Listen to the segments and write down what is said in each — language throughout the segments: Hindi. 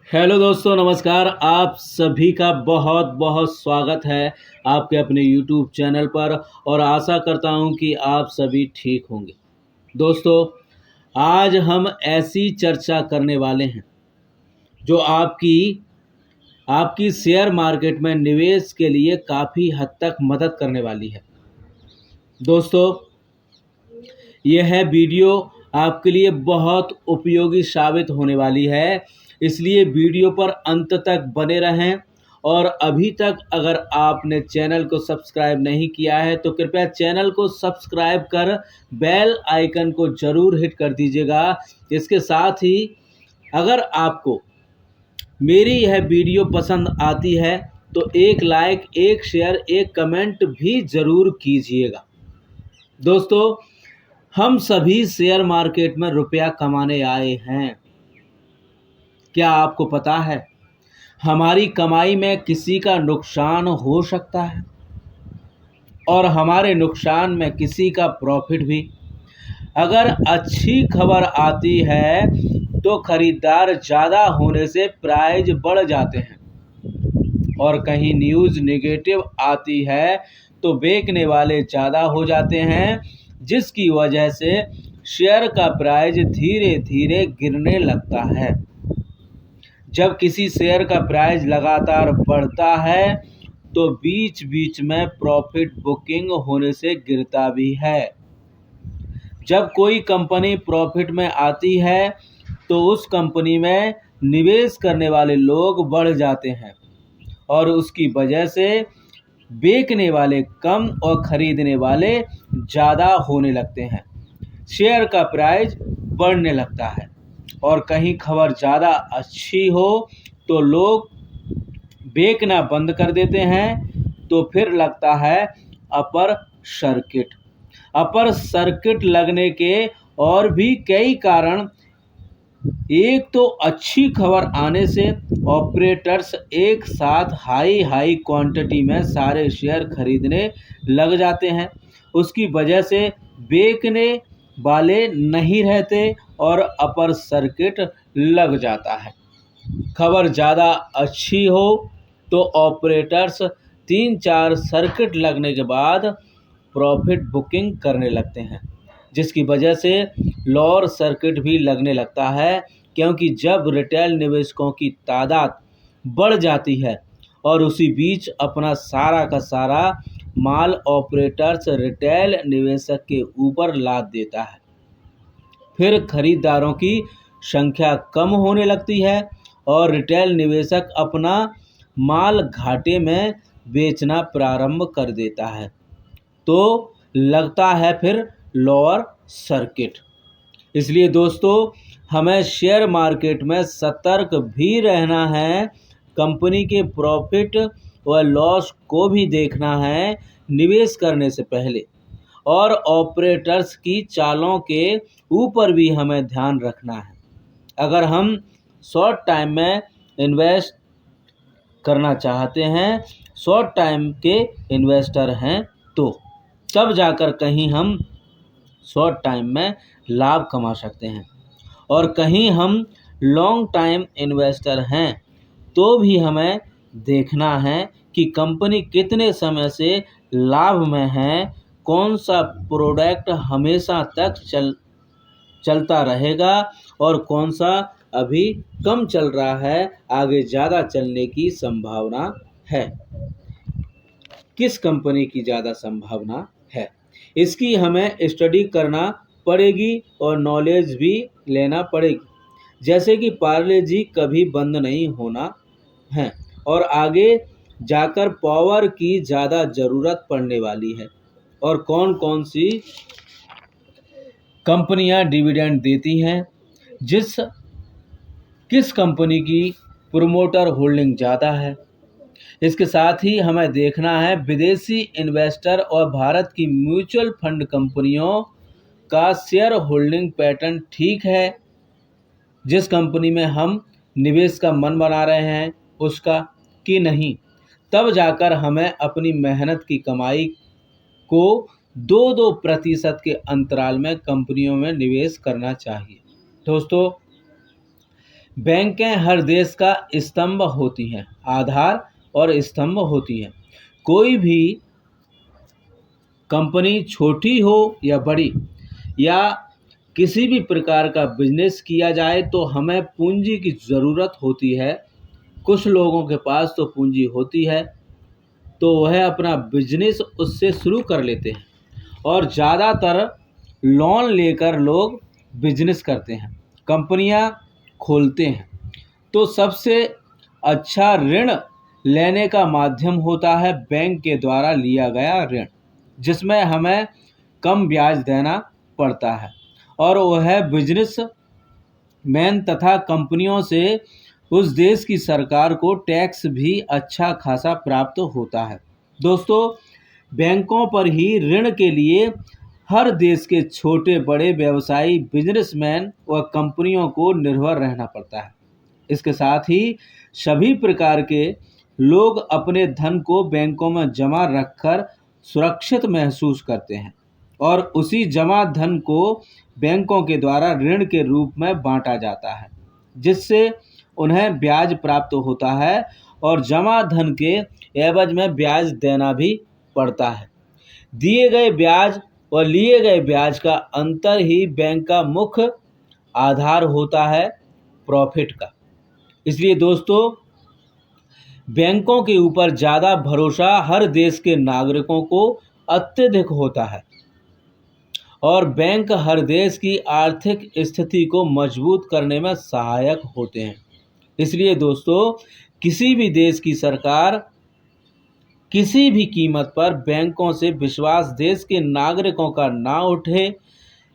हेलो दोस्तों, नमस्कार। आप सभी का बहुत बहुत स्वागत है आपके अपने YouTube चैनल पर और आशा करता हूं कि आप सभी ठीक होंगे। दोस्तों, आज हम ऐसी चर्चा करने वाले हैं जो आपकी शेयर मार्केट में निवेश के लिए काफ़ी हद तक मदद करने वाली है। दोस्तों, यह वीडियो आपके लिए बहुत उपयोगी साबित होने वाली है, इसलिए वीडियो पर अंत तक बने रहें। और अभी तक अगर आपने चैनल को सब्सक्राइब नहीं किया है तो कृपया चैनल को सब्सक्राइब कर बेल आइकन को ज़रूर हिट कर दीजिएगा। इसके साथ ही अगर आपको मेरी यह वीडियो पसंद आती है तो एक लाइक, एक शेयर, एक कमेंट भी ज़रूर कीजिएगा। दोस्तों, हम सभी शेयर मार्केट में रुपया कमाने आए हैं। क्या आपको पता है हमारी कमाई में किसी का नुकसान हो सकता है और हमारे नुकसान में किसी का प्रॉफिट भी। अगर अच्छी खबर आती है तो खरीदार ज़्यादा होने से प्राइस बढ़ जाते हैं और कहीं न्यूज़ नेगेटिव आती है तो बेचने वाले ज़्यादा हो जाते हैं, जिसकी वजह से शेयर का प्राइस धीरे धीरे गिरने लगता है। जब किसी शेयर का प्राइस लगातार बढ़ता है तो बीच बीच में प्रॉफिट बुकिंग होने से गिरता भी है। जब कोई कंपनी प्रॉफिट में आती है तो उस कंपनी में निवेश करने वाले लोग बढ़ जाते हैं और उसकी वजह से बेचने वाले कम और खरीदने वाले ज़्यादा होने लगते हैं। शेयर का प्राइस बढ़ने लगता है और कहीं खबर ज़्यादा अच्छी हो तो लोग बेचना बंद कर देते हैं। तो फिर लगता है अपर सर्किट। अपर सर्किट लगने के और भी कई कारण। एक तो अच्छी खबर आने से ऑपरेटर्स एक साथ हाई क्वांटिटी में सारे शेयर खरीदने लग जाते हैं। उसकी वजह से बेचने वाले नहीं रहते और अपर सर्किट लग जाता है। खबर ज़्यादा अच्छी हो तो ऑपरेटर्स 3-4 सर्किट लगने के बाद प्रॉफिट बुकिंग करने लगते हैं, जिसकी वजह से लोअर सर्किट भी लगने लगता है, क्योंकि जब रिटेल निवेशकों की तादाद बढ़ जाती है और उसी बीच अपना सारा का सारा माल ऑपरेटर्स रिटेल निवेशक के ऊपर लाद देता है, फिर खरीदारों की संख्या कम होने लगती है और रिटेल निवेशक अपना माल घाटे में बेचना प्रारंभ कर देता है, तो लगता है फिर लोअर सर्किट। इसलिए दोस्तों, हमें शेयर मार्केट में सतर्क भी रहना है। कंपनी के प्रॉफिट व लॉस को भी देखना है निवेश करने से पहले, और ऑपरेटर्स की चालों के ऊपर भी हमें ध्यान रखना है। अगर हम शॉर्ट टाइम में इन्वेस्ट करना चाहते हैं, शॉर्ट टाइम के इन्वेस्टर हैं, तो तब जाकर कहीं हम शॉर्ट टाइम में लाभ कमा सकते हैं, और कहीं हम लॉन्ग टाइम इन्वेस्टर हैं तो भी हमें देखना है कि कंपनी कितने समय से लाभ में है, कौन सा प्रोडक्ट हमेशा तक चलता रहेगा और कौन सा अभी कम चल रहा है, आगे ज़्यादा चलने की संभावना है, किस कंपनी की ज़्यादा संभावना है। इसकी हमें स्टडी करना पड़ेगी और नॉलेज भी लेना पड़ेगी। जैसे कि पार्ले जी कभी बंद नहीं होना है और आगे जाकर पावर की ज़्यादा ज़रूरत पड़ने वाली है, और कौन कौन सी कंपनियां डिविडेंड देती हैं, किस कंपनी की प्रोमोटर होल्डिंग ज़्यादा है। इसके साथ ही हमें देखना है विदेशी इन्वेस्टर और भारत की म्यूचुअल फंड कंपनियों का शेयर होल्डिंग पैटर्न ठीक है, जिस कंपनी में हम निवेश का मन बना रहे हैं उसका, कि नहीं। तब जाकर हमें अपनी मेहनत की कमाई को 2-2% के अंतराल में कंपनियों में निवेश करना चाहिए। दोस्तों, बैंकें हर देश का स्तंभ होती हैं, आधार और स्तंभ होती हैं। कोई भी कंपनी छोटी हो या बड़ी, या किसी भी प्रकार का बिजनेस किया जाए तो हमें पूंजी की ज़रूरत होती है। कुछ लोगों के पास तो पूंजी होती है तो वह अपना बिजनेस उससे शुरू कर लेते हैं, और ज़्यादातर लोन लेकर लोग बिजनेस करते हैं, कंपनियां खोलते हैं। तो सबसे अच्छा ऋण लेने का माध्यम होता है बैंक के द्वारा लिया गया ऋण, जिसमें हमें कम ब्याज देना पड़ता है, और वह बिजनेस मैन तथा कंपनियों से उस देश की सरकार को टैक्स भी अच्छा खासा प्राप्त होता है। दोस्तों, बैंकों पर ही ऋण के लिए हर देश के छोटे बड़े व्यवसायी, बिजनेसमैन व कंपनियों को निर्भर रहना पड़ता है। इसके साथ ही सभी प्रकार के लोग अपने धन को बैंकों में जमा रखकर सुरक्षित महसूस करते हैं, और उसी जमा धन को बैंकों के द्वारा ऋण के रूप में बांटा जाता है, जिससे उन्हें ब्याज प्राप्त होता है, और जमा धन के एवज में ब्याज देना भी पड़ता है। दिए गए ब्याज और लिए गए ब्याज का अंतर ही बैंक का मुख्य आधार होता है प्रॉफिट का। इसलिए दोस्तों, बैंकों के ऊपर ज़्यादा भरोसा हर देश के नागरिकों को अत्यधिक होता है, और बैंक हर देश की आर्थिक स्थिति को मजबूत करने में सहायक होते हैं। इसलिए दोस्तों, किसी भी देश की सरकार किसी भी कीमत पर बैंकों से विश्वास देश के नागरिकों का ना उठे,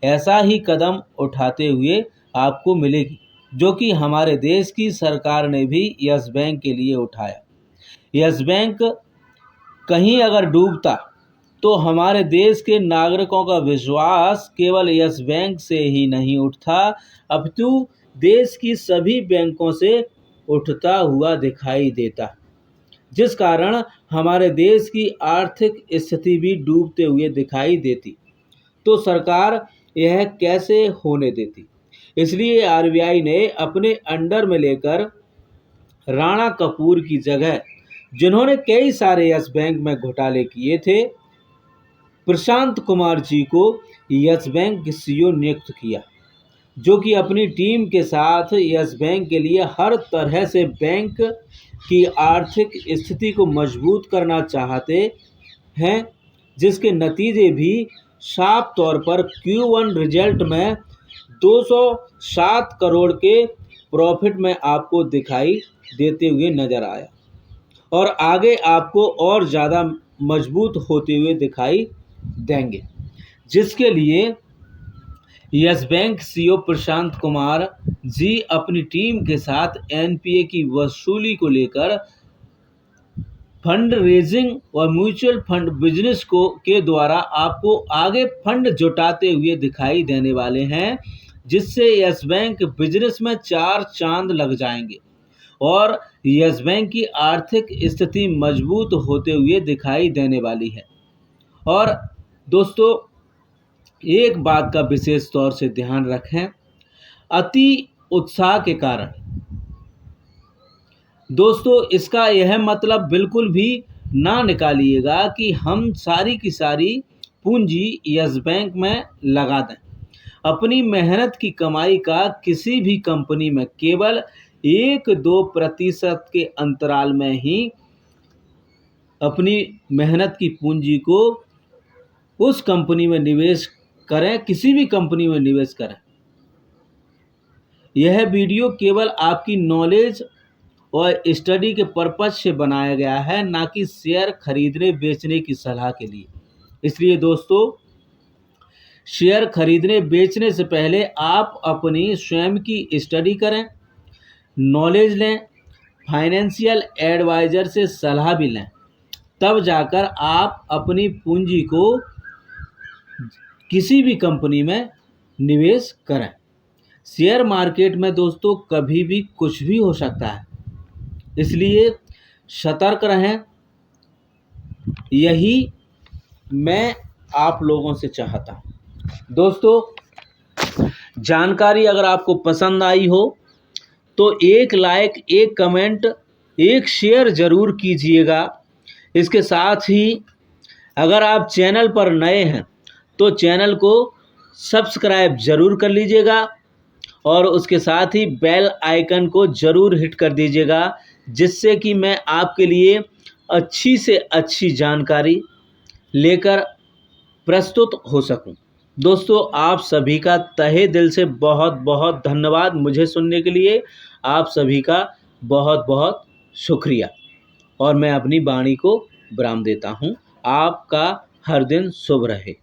ऐसा ही कदम उठाते हुए आपको मिलेगी, जो कि हमारे देश की सरकार ने भी यस बैंक के लिए उठाया। यस बैंक कहीं अगर डूबता तो हमारे देश के नागरिकों का विश्वास केवल यस बैंक से ही नहीं उठता, अपितु देश की सभी बैंकों से उठता हुआ दिखाई देता, जिस कारण हमारे देश की आर्थिक स्थिति भी डूबते हुए दिखाई देती। तो सरकार यह कैसे होने देती? इसलिए आरबीआई ने अपने अंडर में लेकर राणा कपूर की जगह, जिन्होंने कई सारे यस बैंक में घोटाले किए थे, प्रशांत कुमार जी को यस बैंक सीईओ नियुक्त किया, जो कि अपनी टीम के साथ यस बैंक के लिए हर तरह से बैंक की आर्थिक स्थिति को मजबूत करना चाहते हैं, जिसके नतीजे भी साफ तौर पर Q1 रिजल्ट में 207 करोड़ के प्रॉफिट में आपको दिखाई देते हुए नजर आया, और आगे आपको और ज़्यादा मजबूत होते हुए दिखाई देंगे, जिसके लिए yes bank CEO Prashant Kumar ji अपनी टीम के साथ एनपीए की वसूली को लेकर फंड रेजिंग और म्यूचुअल फंड बिजनेस के द्वारा आपको आगे फंड जुटाते हुए दिखाई देने वाले हैं, जिससे यस बैंक बिजनेस में 4 चांद लग जाएंगे, और यस बैंक की आर्थिक स्थिति मजबूत होते हुए दिखाई देने वाली है। और दोस्तों, एक बात का विशेष तौर से ध्यान रखें, अति उत्साह के कारण दोस्तों, इसका यह मतलब बिल्कुल भी ना निकालिएगा कि हम सारी की सारी पूंजी यस बैंक में लगा दें। अपनी मेहनत की कमाई का किसी भी कंपनी में केवल 1-2% के अंतराल में ही अपनी मेहनत की पूंजी को उस कंपनी में निवेश करें, किसी भी कंपनी में निवेश करें। यह वीडियो केवल आपकी नॉलेज और स्टडी के पर्पज से बनाया गया है, ना कि शेयर खरीदने बेचने की सलाह के लिए। इसलिए दोस्तों, शेयर खरीदने बेचने से पहले आप अपनी स्वयं की स्टडी करें, नॉलेज लें, फाइनेंशियल एडवाइज़र से सलाह भी लें, तब जाकर आप अपनी पूंजी को किसी भी कंपनी में निवेश करें। शेयर मार्केट में दोस्तों कभी भी कुछ भी हो सकता है, इसलिए सतर्क रहें। यही मैं आप लोगों से चाहता हूँ। दोस्तों, जानकारी अगर आपको पसंद आई हो तो एक लाइक, एक कमेंट, एक शेयर ज़रूर कीजिएगा। इसके साथ ही अगर आप चैनल पर नए हैं तो चैनल को सब्सक्राइब ज़रूर कर लीजिएगा और उसके साथ ही बेल आइकन को ज़रूर हिट कर दीजिएगा, जिससे कि मैं आपके लिए अच्छी से अच्छी जानकारी लेकर प्रस्तुत हो सकूं। दोस्तों, आप सभी का तहे दिल से बहुत बहुत धन्यवाद मुझे सुनने के लिए। आप सभी का बहुत बहुत शुक्रिया और मैं अपनी वाणी को विराम देता हूं। आपका हर दिन शुभ रहे।